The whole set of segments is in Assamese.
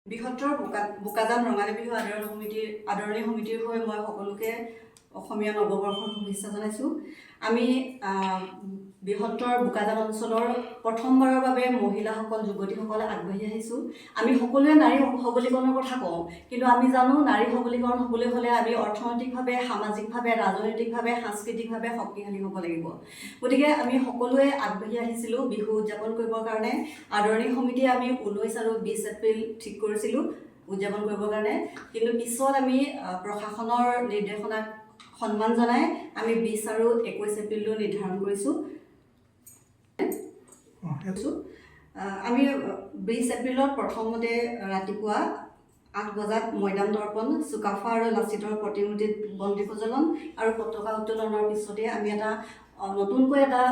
বৃহত্তৰ বোকাজান ৰঙালী বিহু আদৰণি সমিতিৰ হৈ মই সকলোকে অসমীয়া নৱবৰ্ষৰ শুভেচ্ছা জনাইছোঁ। আমি বৃহত্তৰ বোকাজান অঞ্চলৰ প্ৰথমবাৰৰ বাবে মহিলাসকল যুৱতীসকল আগবাঢ়ি আহিছোঁ। আমি সকলোৱে নাৰী সবলীকৰণৰ কথা কওঁ, কিন্তু আমি জানো নাৰী সবলীকৰণ হ'বলৈ হ'লে আমি অৰ্থনৈতিকভাৱে, সামাজিকভাৱে, ৰাজনৈতিকভাৱে, সাংস্কৃতিকভাৱে শক্তিশালী হ'ব লাগিব। গতিকে আমি সকলোৱে আগবাঢ়ি আহিছিলোঁ বিহু উদযাপন কৰিবৰ কাৰণে। আদৰণি সমিতিয়ে আমি 19 আৰু 20 এপ্ৰিল ঠিক কৰিছিলোঁ উদযাপন কৰিবৰ কাৰণে, কিন্তু পিছত আমি প্ৰশাসনৰ নিৰ্দেশনাক সন্মান জনাই আমি 20 আৰু 21 এপ্ৰিলটো নিৰ্ধাৰণ কৰিছোঁ। আমি 20 এপ্ৰিলত প্ৰথমতে ৰাতিপুৱা 8 বজাত মৈদাম দৰ্পণ, চুকাফা আৰু লাচিতৰ প্ৰতিমূৰ্তিত বন্তি প্ৰজ্বলন আৰু পতাকা উত্তোলনৰ পিছতে আমি নতুনকৈ এটা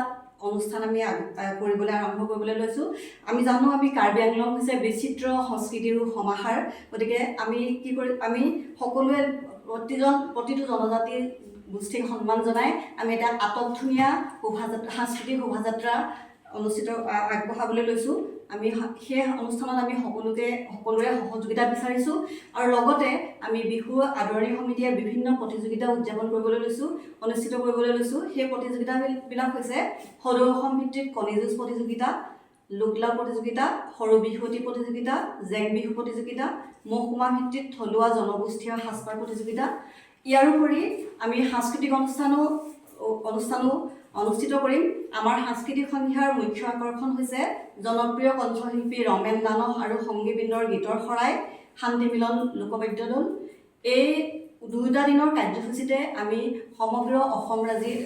অনুষ্ঠান আমি আৰম্ভ কৰিবলৈ লৈছোঁ। আমি জানো আমি কাৰ্বি আংলং হৈছে বিচিত্ৰ সংস্কৃতিৰ সমাহাৰ। গতিকে আমি সকলোৱে প্ৰতিটো জনজাতি গোষ্ঠীক সন্মান জনাই আমি এটা আটকধুনীয়া সাংস্কৃতিক শোভাযাত্ৰা আগবঢ়াবলৈ লৈছোঁ। আমি সেই অনুষ্ঠানত আমি সকলোৰে সহযোগিতা বিচাৰিছোঁ আৰু লগতে আমি বিহু আদৰণি সমিতিয়ে বিভিন্ন প্ৰতিযোগিতা অনুষ্ঠিত কৰিবলৈ লৈছোঁ। সেই প্ৰতিযোগিতাবিলাক হৈছে সদৌ অসম ভিত্তিক কণী যুঁজ প্ৰতিযোগিতা, লোকলা প্ৰতিযোগিতা, সৰু বিহুৱতী প্ৰতিযোগিতা, জেং বিহু প্ৰতিযোগিতা, মহকুমা ভিত্তিক থলুৱা জনগোষ্ঠীয় সাজপাৰ প্ৰতিযোগিতা। ইয়াৰোপৰি আমি সাংস্কৃতিক অনুষ্ঠানো অনুষ্ঠিত কৰিম। আমাৰ সাংস্কৃতিক সন্ধ্যাৰ মুখ্য আকৰ্ষণ হৈছে জনপ্ৰিয় কণ্ঠশিল্পী ৰমেন দানৱ আৰু সংগীবৃন্দৰ গীতৰ শৰাই, শান্তি মিলন লোকবাদ্য দল। এই 2টা দিনৰ কাৰ্যসূচীতে আমি সমগ্ৰ অসমবাসীৰ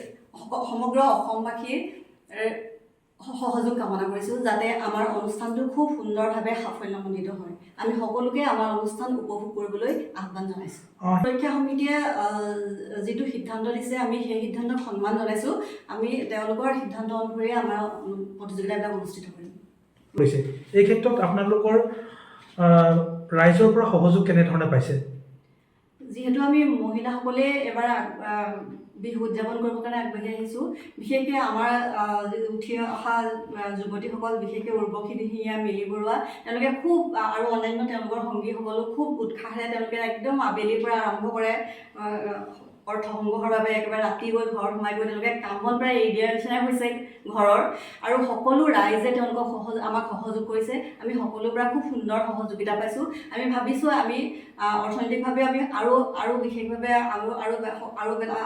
সহযোগ কামনা কৰিছোঁ, যাতে আমাৰ অনুষ্ঠানটো খুব সুন্দৰভাৱে সাফল্যমণ্ডিত হয়। আমি সকলোকে আমাৰ অনুষ্ঠান উপভোগ কৰিবলৈ আহ্বান জনাইছোঁ। সুৰক্ষা সমিতিয়ে যিটো সিদ্ধান্ত দিছে আমি সেই সিদ্ধান্তক সন্মান জনাইছোঁ। আমি তেওঁলোকৰ সিদ্ধান্ত অনুসৰি আমাৰ প্ৰতিযোগিতাবিলাক অনুষ্ঠিত কৰিম। এই ক্ষেত্ৰত আপোনালোকৰ ৰাইজৰ পৰা সহযোগ কেনেধৰণে পাইছে? যিহেতু আমি মহিলাসকলে এবাৰ বিহু উদযাপন কৰিবৰ কাৰণে আগবাঢ়ি আহিছোঁ, বিশেষকৈ আমাৰ উঠি অহা যুৱতীসকল, বিশেষকৈ উৰ্বশী দিহিঙীয়া, মিলি বৰুৱা, তেওঁলোকে খুব আৰু অন্যান্য তেওঁলোকৰ সংগীসকলো খুব উৎসাহেৰে তেওঁলোকে একদম আবেলিৰ পৰা আৰম্ভ কৰে অৰ্থ সংগ্ৰহৰ বাবে। একেবাৰে ৰাতি গৈ ঘৰত সোমাই গৈ তেওঁলোকে কাম বন প্ৰায় এৰি দিয়াৰ নিচিনাই হৈছে ঘৰৰ, আৰু সকলো ৰাইজে তেওঁলোকক আমাক সহযোগ কৰিছে। আমি সকলোৰ পৰা খুব সুন্দৰ সহযোগিতা পাইছোঁ। আমি ভাবিছোঁ আমি অৰ্থনৈতিকভাৱে আমি আৰু বিশেষভাৱে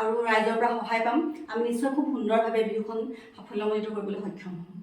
আৰু ৰাইজৰ পৰা সহায় পাম। আমি নিশ্চয় খুব সুন্দৰভাৱে বিহুখন সাফল্যমণ্ডিত কৰিবলৈ সক্ষম হ'ম।